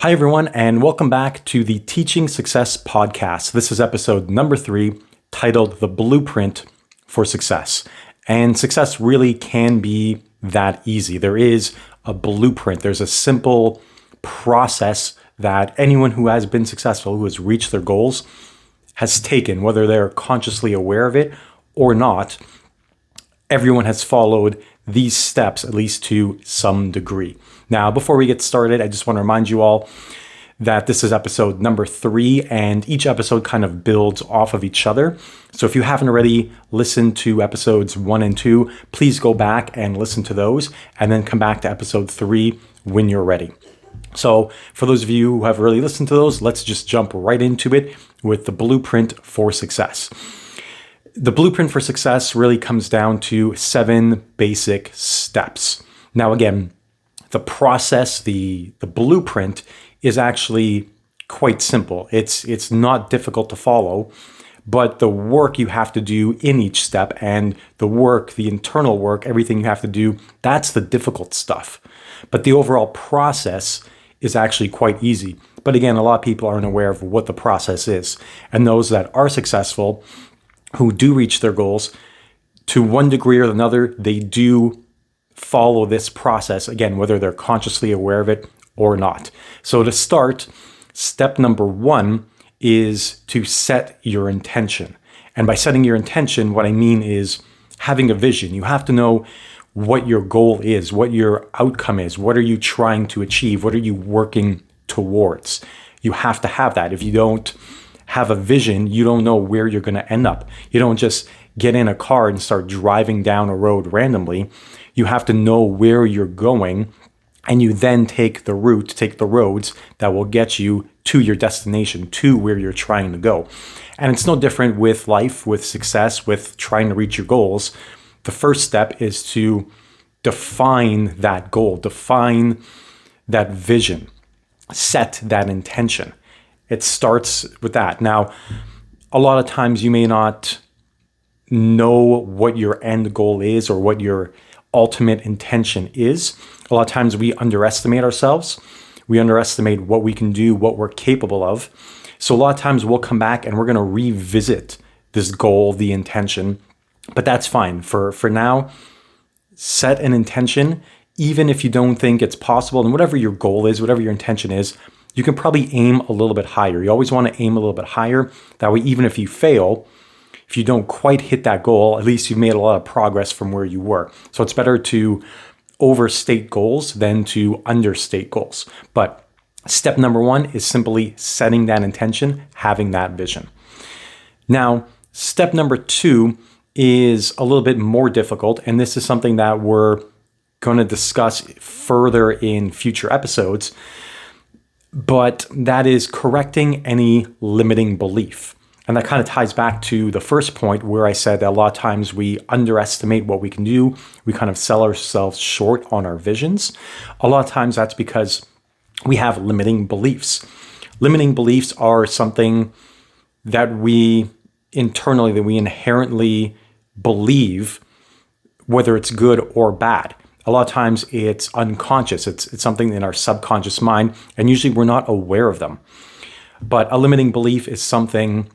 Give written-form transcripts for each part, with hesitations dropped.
Hi, everyone, and welcome back to the Teaching Success Podcast. This is episode number 3, titled The Blueprint for Success. And success really can be that easy. There is a blueprint. There's a simple process that anyone who has been successful, who has reached their goals, has taken, whether they're consciously aware of it or not. Everyone has followed these steps, at least to some degree. Now, before we get started, I just want to remind you all that this is episode number 3, and each episode kind of builds off of each other. So if you haven't already listened to episodes 1 and 2, please go back and listen to those, and then come back to episode 3 when you're ready. So for those of you who have already listened to those, let's just jump right into it with the blueprint for success. The blueprint for success really comes down to 7 basic steps. Now, again, the process, the blueprint is actually quite simple. It's not difficult to follow, but the work you have to do in each step and the work, the internal work, everything you have to do, that's the difficult stuff. But the overall process is actually quite easy. But again, a lot of people aren't aware of what the process is. And those that are successful, who do reach their goals, to one degree or another, they do follow this process, again, whether they're consciously aware of it or not. So to start, step number 1 is to set your intention. And by setting your intention, what I mean is having a vision. You have to know what your goal is, what your outcome is, what are you trying to achieve, what are you working towards. You have to have that. If you don't have a vision, you don't know where you're going to end up. You don't just get in a car and start driving down a road randomly. You have to know where you're going, and you then take the roads that will get you to your destination, to where you're trying to go. And it's no different with life, with success, with trying to reach your goals. The first step is to define that goal, define that vision, set that intention. It starts with that. Now, a lot of times you may not know what your end goal is or what your ultimate intention is. A lot of times we underestimate ourselves. We underestimate what we can do, what we're capable of. So a lot of times we'll come back and we're going to revisit this goal, the intention, but that's fine. For now, set an intention, even if you don't think it's possible, and whatever your goal is, whatever your intention is, you can probably aim a little bit higher. You always want to aim a little bit higher. That way, even if you fail, if you don't quite hit that goal, at least you've made a lot of progress from where you were. So it's better to overstate goals than to understate goals. But step number 1 is simply setting that intention, having that vision. Now, step number 2 is a little bit more difficult, and this is something that we're going to discuss further in future episodes. But that is correcting any limiting belief. And that kind of ties back to the first point where I said that a lot of times we underestimate what we can do. We kind of sell ourselves short on our visions. A lot of times that's because we have limiting beliefs. Limiting beliefs are something that we internally, that we inherently believe, whether it's good or bad. A lot of times it's unconscious. It's something in our subconscious mind, and usually we're not aware of them. But a limiting belief is something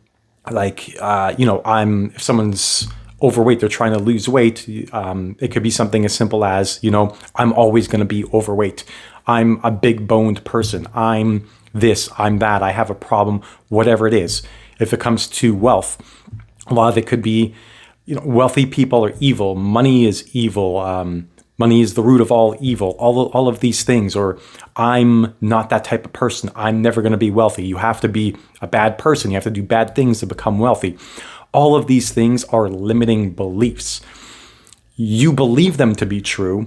like, if someone's overweight, they're trying to lose weight. It could be something as simple as, I'm always going to be overweight. I'm a big boned person. I'm this, I'm that. I have a problem, whatever it is. If it comes to wealth, a lot of it could be, wealthy people are evil. Money is evil. Money is the root of all evil, all of these things, or I'm not that type of person. I'm never going to be wealthy. You have to be a bad person. You have to do bad things to become wealthy. All of these things are limiting beliefs. You believe them to be true,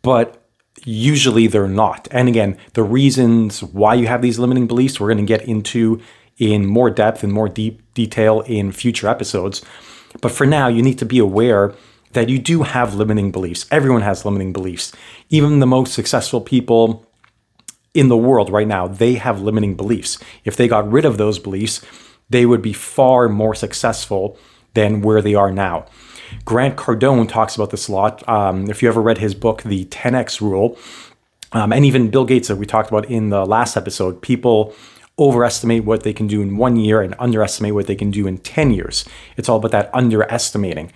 but usually they're not. And again, the reasons why you have these limiting beliefs, we're going to get into in more depth and more deep detail in future episodes. But for now, you need to be aware that you do have limiting beliefs. Everyone has limiting beliefs. Even the most successful people in the world right now, they have limiting beliefs. If they got rid of those beliefs, they would be far more successful than where they are now. Grant Cardone talks about this a lot. If you ever read his book, The 10X Rule, And even Bill Gates, that we talked about in the last episode, people overestimate what they can do in 1 year and underestimate what they can do in 10 years. It's all about that underestimating.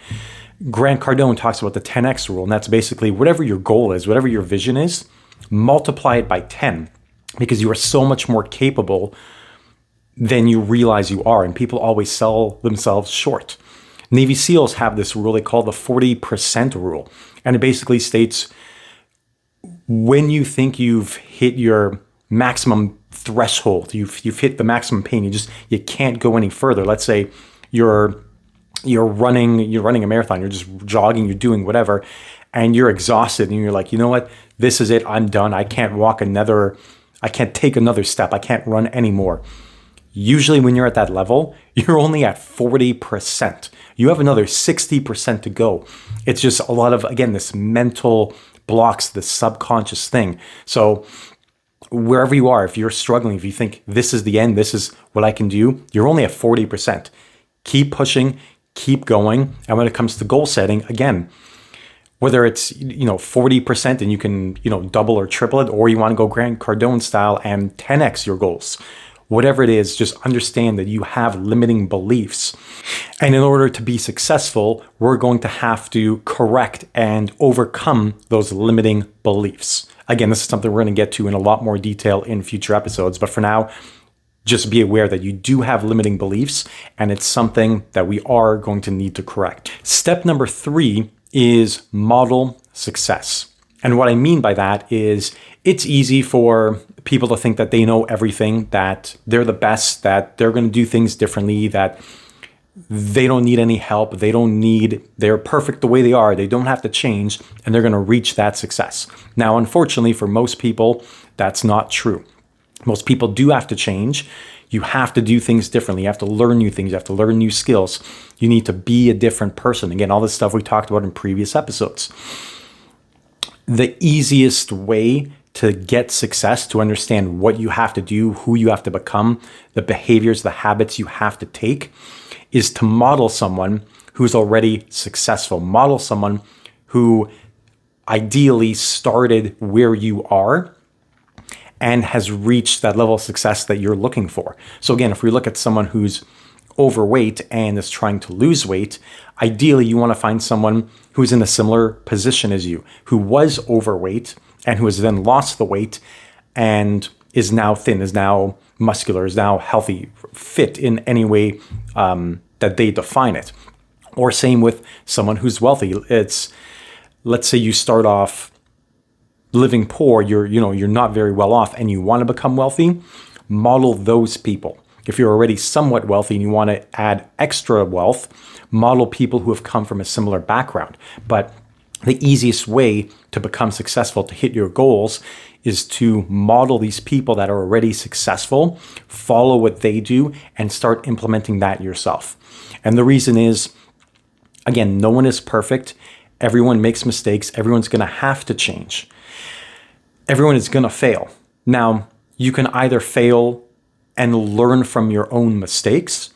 Grant Cardone talks about the 10x rule, and that's basically whatever your goal is, whatever your vision is, multiply it by 10, because you are so much more capable than you realize you are, and people always sell themselves short. Navy SEALs have this rule they call the 40% rule, and it basically states when you think you've hit your maximum threshold, you've hit the maximum pain, you can't go any further. Let's say you're running a marathon, you're just jogging, you're doing whatever, and you're exhausted, and you're like, you know what, this is it, I'm done. I can't take another step. I can't run anymore. Usually when you're at that level, you're only at 40%. You have another 60% to go. It's just a lot of, again, this mental blocks, the subconscious thing. So wherever you are, if you're struggling, if you think this is the end, this is what I can do, you're only at 40%. Keep pushing, keep going. And when it comes to goal setting, again, whether it's 40% and you can double or triple it, or you want to go Grant Cardone style and 10x your goals, whatever it is, just understand that you have limiting beliefs. And in order to be successful, we're going to have to correct and overcome those limiting beliefs. Again, this is something we're going to get to in a lot more detail in future episodes, but for now, just be aware that you do have limiting beliefs, and it's something that we are going to need to correct. Step number 3 is model success. And what I mean by that is it's easy for people to think that they know everything, that they're the best, that they're going to do things differently, that they don't need any help, they're perfect the way they are, they don't have to change, and they're going to reach that success. Now, unfortunately, for most people, that's not true. Most people do have to change. You have to do things differently. You have to learn new things. You have to learn new skills. You need to be a different person. Again, all this stuff we talked about in previous episodes. The easiest way to get success, to understand what you have to do, who you have to become, the behaviors, the habits you have to take, is to model someone who's already successful. Model someone who ideally started where you are and has reached that level of success that you're looking for. So again, if we look at someone who's overweight and is trying to lose weight, ideally you want to find someone who's in a similar position as you, who was overweight and who has then lost the weight and is now thin, is now muscular, is now healthy, fit in any way that they define it. Or same with someone who's wealthy. Let's say you start off living poor, you're not very well off, and you want to become wealthy. Model those people. If you're already somewhat wealthy and you want to add extra wealth, model people who have come from a similar background. But the easiest way to become successful, to hit your goals, is to model these people that are already successful, follow what they do, and start implementing that yourself. And the reason is, again, no one is perfect. Everyone makes mistakes. Everyone's going to have to change. Everyone is going to fail. Now, you can either fail and learn from your own mistakes,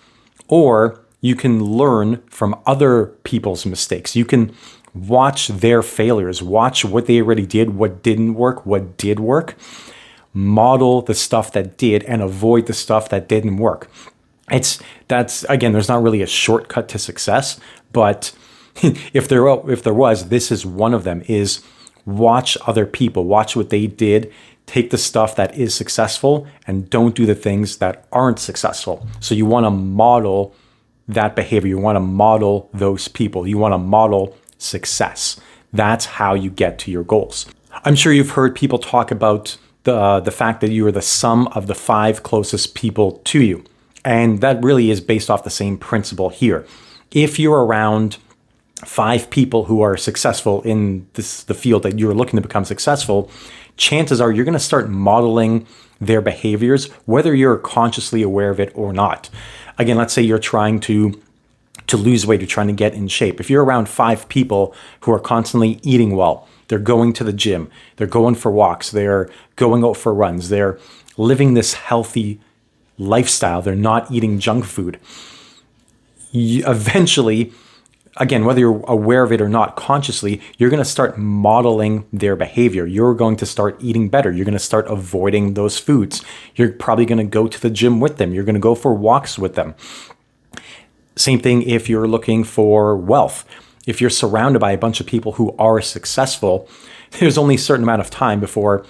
or you can learn from other people's mistakes. You can watch their failures, watch what they already did, what didn't work, what did work, model the stuff that did, and avoid the stuff that didn't work. That's again, there's not really a shortcut to success, but if there was, this is one of them, is watch other people, watch what they did, take the stuff that is successful and don't do the things that aren't successful. So you want to model that behavior. You want to model those people. You want to model success. That's how you get to your goals. I'm sure you've heard people talk about the fact that you are the sum of the 5 closest people to you. And that really is based off the same principle here. If you're around 5 people who are successful in the field that you're looking to become successful, chances are you're going to start modeling their behaviors, whether you're consciously aware of it or not. Again, let's say you're trying to lose weight, you're trying to get in shape. If you're around 5 people who are constantly eating well, they're going to the gym, they're going for walks, they're going out for runs, they're living this healthy lifestyle, they're not eating junk food, eventually again, whether you're aware of it or not consciously, you're going to start modeling their behavior. You're going to start eating better. You're going to start avoiding those foods. You're probably going to go to the gym with them. You're going to go for walks with them. Same thing if you're looking for wealth. If you're surrounded by a bunch of people who are successful, there's only a certain amount of time before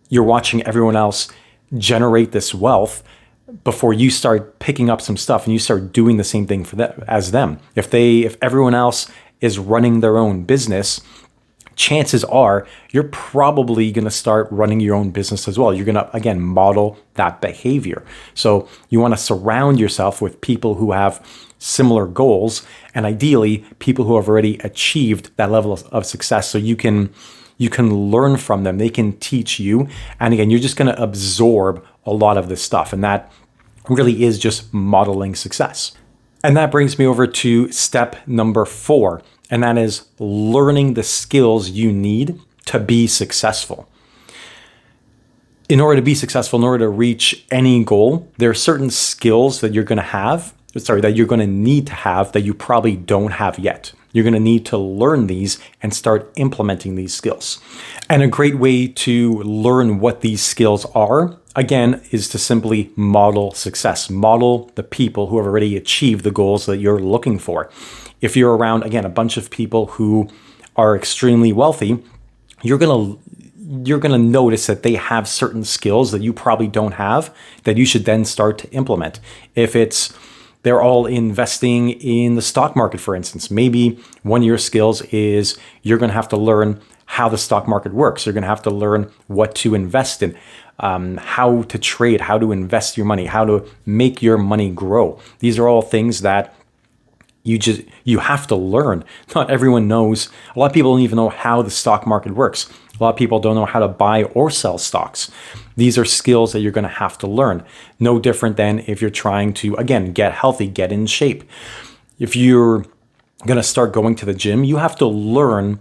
you're watching everyone else generate this wealth before you start picking up some stuff and you start doing the same thing for them as them. If everyone else is running their own business, chances are you're probably going to start running your own business as well. You're going to, again, model that behavior. So you want to surround yourself with people who have similar goals, and ideally people who have already achieved that level of success, so you can learn from them. They can teach you. And again, you're just going to absorb a lot of this stuff. And that really is just modeling success. And that brings me over to step number 4. And that is learning the skills you need to be successful. In order to be successful, in order to reach any goal, there are certain skills that you're going to need to have that you probably don't have yet. You're going to need to learn these and start implementing these skills. And a great way to learn what these skills are, again, is to simply model success. Model the people who have already achieved the goals that you're looking for. If you're around, again, a bunch of people who are extremely wealthy, you're going to notice that they have certain skills that you probably don't have that you should then start to implement. If they're all investing in the stock market, for instance, maybe one of your skills is you're going to have to learn how the stock market works. You're going to have to learn what to invest in, how to trade, how to invest your money, how to make your money grow. These are all things that you have to learn. Not everyone knows. A lot of people don't even know how the stock market works. A lot of people don't know how to buy or sell stocks. These are skills that you're going to have to learn. No different than if you're trying to, again, get healthy, get in shape. If you're going to start going to the gym, you have to learn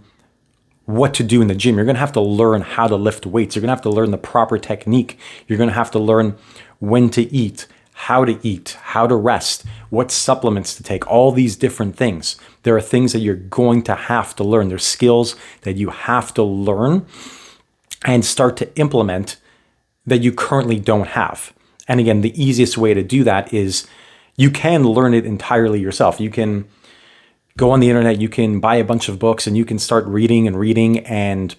what to do in the gym. You're going to have to learn how to lift weights. You're going to have to learn the proper technique. You're going to have to learn when to eat, how to rest, what supplements to take, all these different things. There are things that you're going to have to learn. There's skills that you have to learn and start to implement that you currently don't have. And again, the easiest way to do that is you can learn it entirely yourself. You can go on the internet, you can buy a bunch of books, and you can start reading and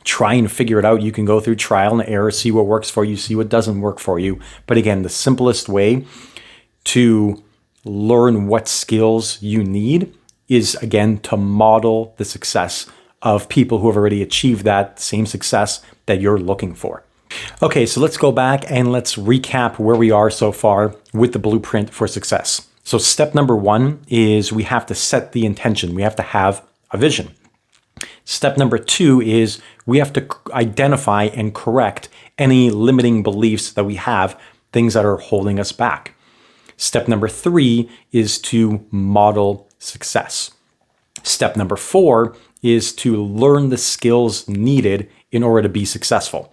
try and figure it out. You can go through trial and error, see what works for you, see what doesn't work for you. But again, the simplest way to learn what skills you need is, again, to model the success of people who have already achieved that same success that you're looking for. Okay, so let's go back and let's recap where we are so far with the blueprint for success. So step number 1 is we have to set the intention. We have to have a vision. Step number 2 is we have to identify and correct any limiting beliefs that we have, things that are holding us back. Step number 3 is to model success. Step number 4 is to learn the skills needed in order to be successful.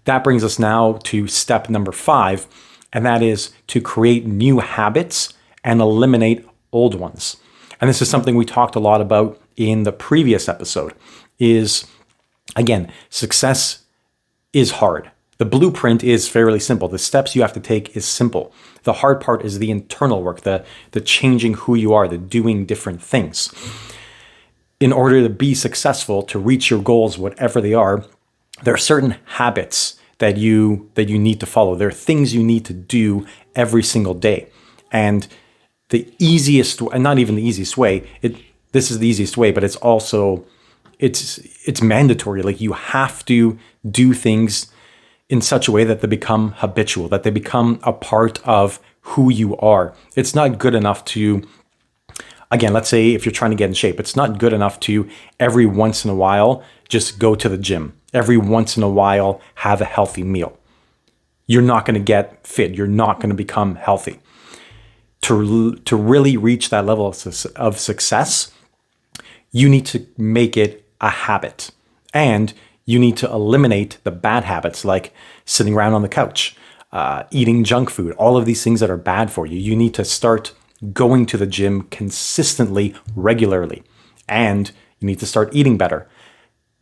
That brings us now to step number 5, and that is to create new habits and eliminate old ones. And this is something we talked a lot about in the previous episode, is, again, success is hard. The blueprint is fairly simple. The steps you have to take is simple. The hard part is the internal work, the changing who you are, the doing different things. In order to be successful, to reach your goals, whatever they are, there are certain habits that you need to follow. There are things you need to do every single day. And the easiest, and not even the easiest way, this is the easiest way, but it's also, it's mandatory. Like, you have to do things in such a way that they become habitual, that they become a part of who you are. It's not good enough to, again, let's say if you're trying to get in shape, it's not good enough to every once in a while just go to the gym. Every once in a while have a healthy meal. You're not going to get fit. You're not going to become healthy. To really reach that level of success, you need to make it a habit. And you need to eliminate the bad habits, like sitting around on the couch, eating junk food, all of these things that are bad for you. You need to start going to the gym consistently, regularly. And you need to start eating better.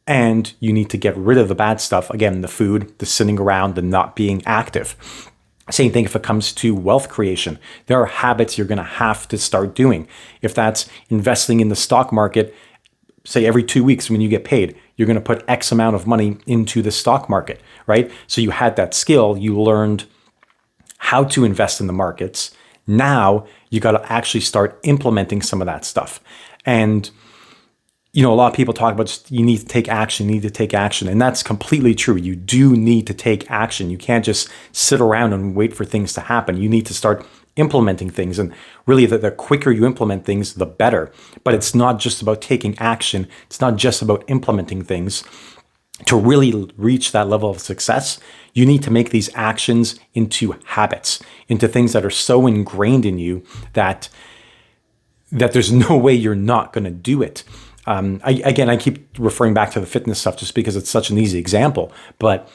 And you need to get rid of the bad stuff. Again, the food, the sitting around, the not being active. Same thing if it comes to wealth creation. There are habits you're going to have to start doing. If that's investing in the stock market, say every 2 weeks when you get paid, you're going to put X amount of money into the stock market, right? So you had that skill, you learned how to invest in the markets. Now you got to actually start implementing some of that stuff. And a lot of people talk about just, you need to take action, you need to take action. And that's completely true. You do need to take action. You can't just sit around and wait for things to happen. You need to start implementing things. And really, the quicker you implement things, the better. But it's not just about taking action. It's not just about implementing things. To really reach that level of success, you need to make these actions into habits, into things that are so ingrained in you that there's no way you're not going to do it. I keep referring back to the fitness stuff just because it's such an easy example, but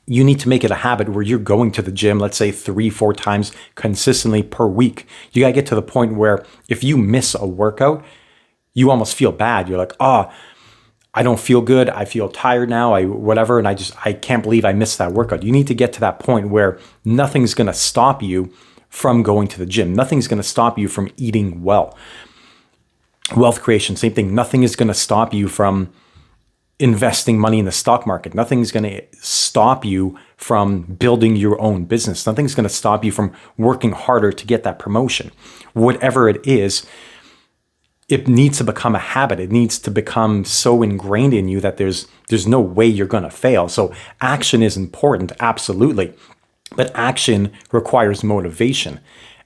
you need to make it a habit where you're going to the gym, let's say 3-4 times consistently per week. You got to get to the point where if you miss a workout, you almost feel bad. You're like, I don't feel good. I feel tired now, and I can't believe I missed that workout. You need to get to that point where nothing's going to stop you from going to the gym. Nothing's going to stop you from eating well. Wealth creation, same thing. Nothing is going to stop you from investing money in the stock market. Nothing's going to stop you from building your own business. Nothing's going to stop you from working harder to get that promotion. Whatever it is, it needs to become a habit. It needs to become so ingrained in you that there's no way you're going to fail. So action is important, absolutely. But action requires motivation.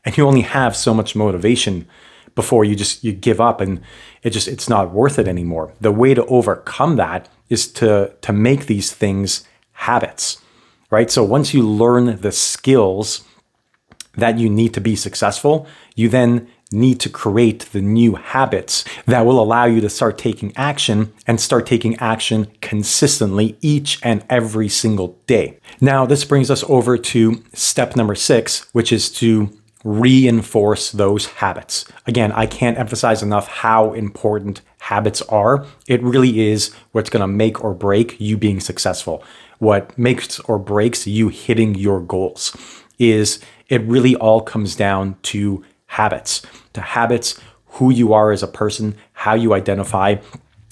And you only have so much motivation before you give up, and it's not worth it anymore. The way to overcome that is to make these things habits, right? So once you learn the skills that you need to be successful, you then need to create the new habits that will allow you to start taking action and start taking action consistently each and every single day. Now, this brings us over to step number 6, which is to reinforce those habits. Again, I can't emphasize enough how important habits are. It really is what's going to make or break you being successful. What makes or breaks you hitting your goals is it really all comes down to habits. To habits, who you are as a person, how you identify.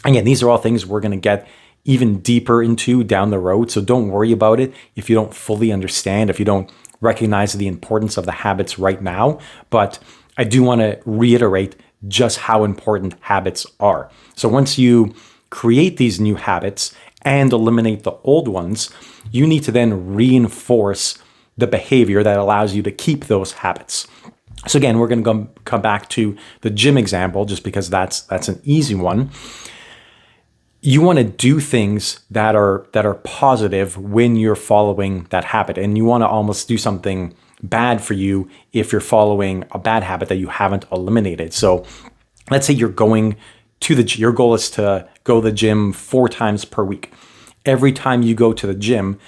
Again, these are all things we're going to get even deeper into down the road. So don't worry about it if you don't fully understand, if you don't recognize the importance of the habits right now. But I do want to reiterate just how important habits are. So once you create these new habits and eliminate the old ones, you need to then reinforce the behavior that allows you to keep those habits. So again, we're going to come back to the gym example just because that's an easy one. You want to do things that are positive when you're following that habit, and you want to almost do something bad for you if you're following a bad habit that you haven't eliminated. So let's say you're going to your goal is to go to the gym 4 times per week. Every time you go to the gym,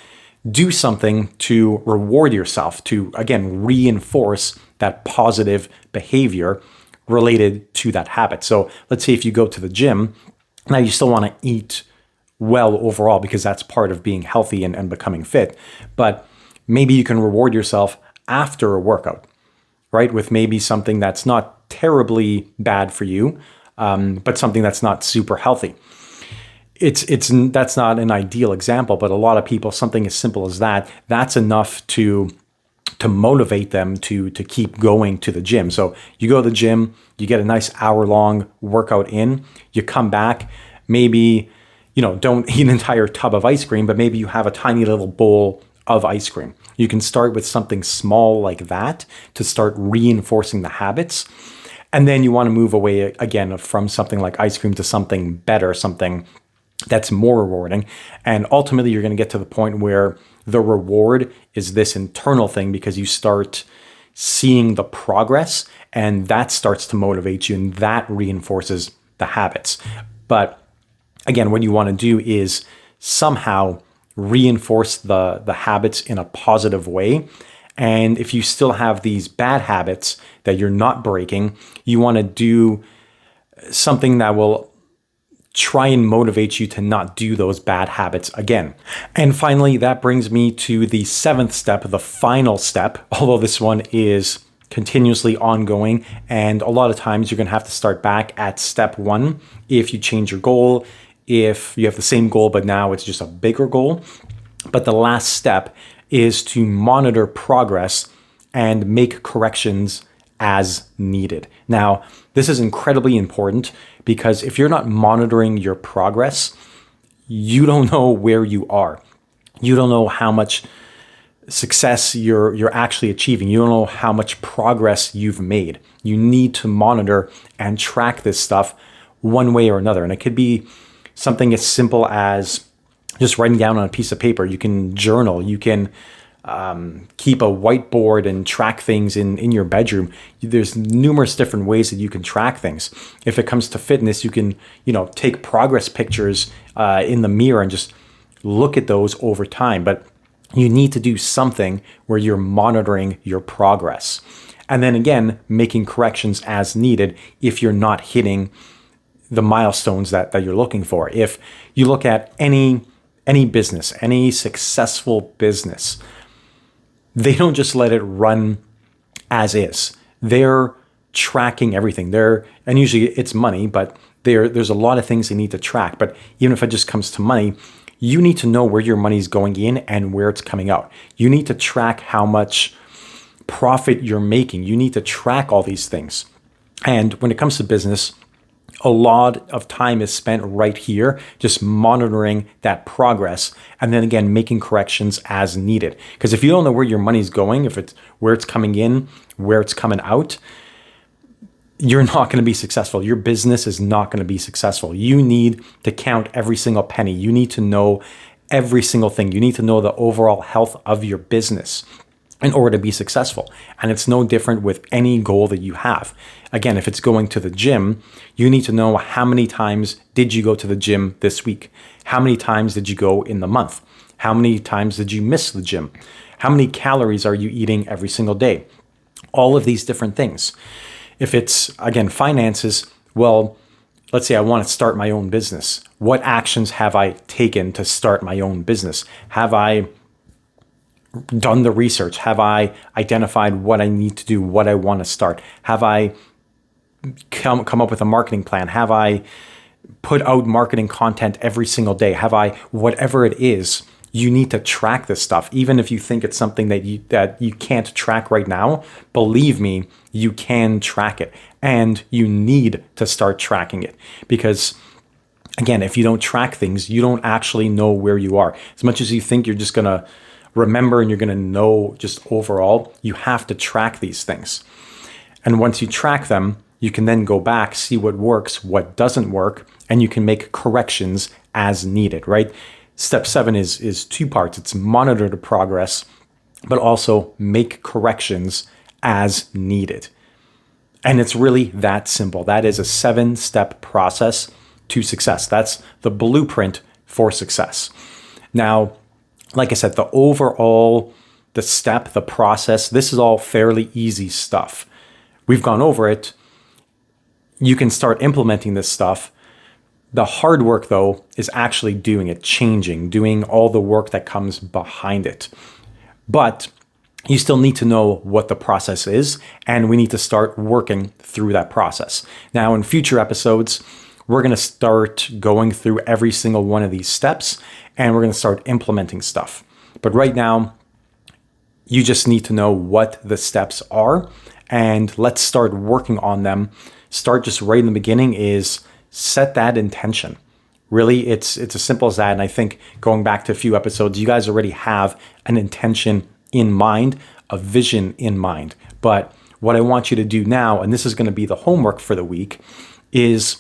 do something to reward yourself, to again reinforce that positive behavior related to that habit. So let's say if you go to the gym, now you still want to eat well overall because that's part of being healthy and becoming fit. But maybe you can reward yourself after a workout, right? With maybe something that's not terribly bad for you, but something that's not super healthy. That's not an ideal example, but a lot of people, something as simple as that's enough to motivate them to keep going to the gym. So you go to the gym, you get a nice hour-long workout in, you come back, maybe, don't eat an entire tub of ice cream, but maybe you have a tiny little bowl of ice cream. You can start with something small like that to start reinforcing the habits. And then you want to move away again from something like ice cream to something better, something that's more rewarding. And ultimately, you're going to get to the point where the reward is this internal thing because you start seeing the progress and that starts to motivate you and that reinforces the habits. But again, what you want to do is somehow reinforce the habits in a positive way And if you still have these bad habits that you're not breaking, you want to do something that will try and motivate you to not do those bad habits again. And finally, that brings me to the seventh step, the final step, although this one is continuously ongoing. And a lot of times you're going to have to start back at step one if you change your goal, if you have the same goal, but now it's just a bigger goal. But the last step is to monitor progress and make corrections as needed. Now, this is incredibly important because if you're not monitoring your progress, you don't know where you are. You don't know how much success you're actually achieving. You don't know how much progress you've made. You need to monitor and track this stuff one way or another. And it could be something as simple as just writing down on a piece of paper. You can journal. You can keep a whiteboard and track things in your bedroom. There's numerous different ways that you can track things. If it comes to fitness, you can, take progress pictures in the mirror and just look at those over time. But you need to do something where you're monitoring your progress. And then again, making corrections as needed if you're not hitting the milestones that you're looking for. If you look at any business, any successful business, they don't just let it run as is. They're tracking everything. And usually it's money, but there's a lot of things they need to track. But even if it just comes to money, you need to know where your money's going in and where it's coming out. You need to track how much profit you're making. You need to track all these things. And when it comes to business, a lot of time is spent right here, just monitoring that progress, and then again, making corrections as needed. Because if you don't know where your money's going, if it's where it's coming in, where it's coming out, you're not going to be successful. Your business is not going to be successful. You need to count every single penny. You need to know every single thing. You need to know the overall health of your business in order to be successful. And it's no different with any goal that you have. Again, if it's going to the gym, you need to know how many times did you go to the gym this week? How many times did you go in the month? How many times did you miss the gym? How many calories are you eating every single day? All of these different things. If it's, again, finances, well, let's say I want to start my own business. What actions have I taken to start my own business? Have I done the research? Have I identified what I need to do, what I want to start? Have I come up with a marketing plan? Have I put out marketing content every single day? Have I, whatever it is, you need to track this stuff. Even if you think it's something that you can't track right now, believe me, you can track it. And you need to start tracking it. Because again, if you don't track things, you don't actually know where you are. As much as you think you're just going to remember and you're going to know just overall, you have to track these things. And once you track them, you can then go back, see what works, what doesn't work, and you can make corrections as needed, right? Step 7 is 2 parts. It's monitor the progress, but also make corrections as needed. And it's really that simple. That is a 7-step process to success. That's the blueprint for success. Now, like I said, the step, the process, this is all fairly easy stuff. We've gone over it. You can start implementing this stuff. The hard work, though, is actually doing it, doing all the work that comes behind it. But you still need to know what the process is, and we need to start working through that process. Now, in future episodes, we're going to start going through every single one of these steps, and we're going to start implementing stuff. But right now, you just need to know what the steps are, and let's start working on them. Start just right in the beginning is set that intention. Really, it's as simple as that. And I think going back to a few episodes, you guys already have an intention in mind, a vision in mind. But what I want you to do now, and this is going to be the homework for the week, is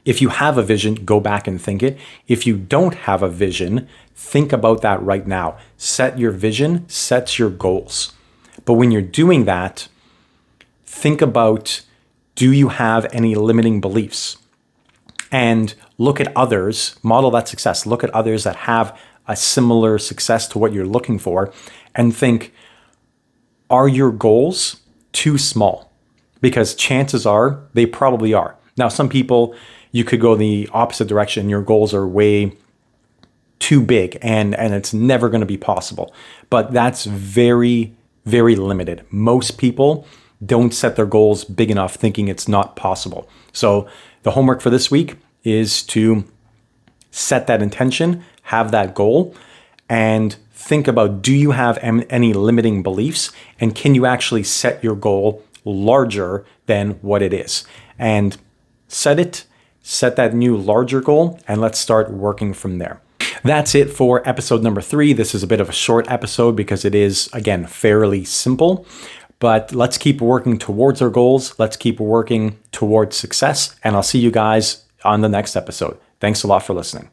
if you have a vision, go back and think it. If you don't have a vision, think about that right now. Set your vision, set your goals. But when you're doing that, think about, do you have any limiting beliefs? And look at others, model that success. Look at others that have a similar success to what you're looking for and think, Are your goals too small? Because chances are they probably are. Now, some people, you could go the opposite direction. Your goals are way too big and it's never going to be possible. But that's very, very limited. Most people don't set their goals big enough thinking it's not possible. So the homework for this week is to set that intention, have that goal, and think about, do you have any limiting beliefs? And can you actually set your goal larger than what it is? And set that new larger goal, and let's start working from there. That's it for episode number 3. This is a bit of a short episode because it is, again, fairly simple. But let's keep working towards our goals. Let's keep working towards success. And I'll see you guys on the next episode. Thanks a lot for listening.